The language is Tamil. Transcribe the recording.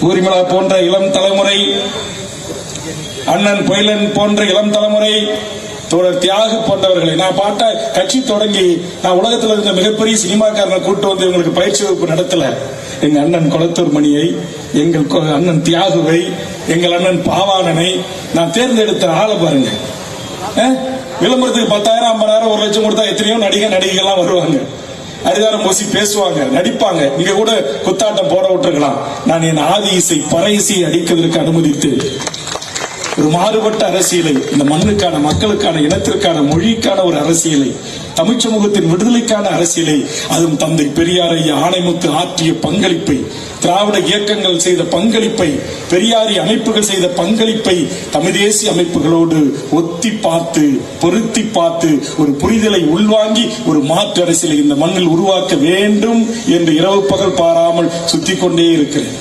ஊர்மிளா போன்ற இளம் தலைமுறை, அண்ணன் பொயிலன் போன்ற இளம் தலைமுறை, தோழர் தியாகு போன்றவர்களை நான் பாட்ட கட்சி தொடங்கி நான் உலகத்தில் இருந்த மிகப்பெரிய சினிமாக்காரனை கூட்டு வந்து இவங்களுக்கு பயிற்சி வகுப்பு நடத்தல. எங்க அண்ணன் கொளத்தூர் மணியை, எங்கள் அண்ணன் தியாகுவை, எங்கள் அண்ணன் பாவாணனை நான் தேர்ந்தெடுத்த ஆளை பாருங்க. விளம்பரத்துக்கு 10,000 50,000 1 லட்சம் கொடுத்தா எத்தனையோ நடிகைகள்லாம் வருவாங்க, அரிதாரம் பூசி பேசுவாங்க, நடிப்பாங்க. நீங்க கூட குத்தாட்டம் போட விட்டுருக்கலாம். நான் என் ஆதி இசை பறை இசையை அடிக்கிறதுக்கு அனுமதித்து ஒரு மாறுபட்ட அரசியலை, இந்த மண்ணுக்கான, மக்களுக்கான, இனத்திற்கான, மொழிக்கான ஒரு அரசியலை, தமிழ் சமூகத்தின் விடுதலைக்கான அரசியலை, அதுவும் தந்தை பெரியாரை ஆணைமுத்து ஆற்றிய பங்களிப்பை, திராவிட இயக்கங்கள் செய்த பங்களிப்பை, பெரியாரி அமைப்புகள் செய்த பங்களிப்பை தமிழ் தேசிய அமைப்புகளோடு ஒத்தி பார்த்து, பொருத்தி பார்த்து, ஒரு புரிதலை உள்வாங்கி ஒரு மாற்று அரசியலை இந்த மண்ணில் உருவாக்க வேண்டும் என்று இரவு பகல் பாராமல் சுத்திக் கொண்டே இருக்கிறேன்.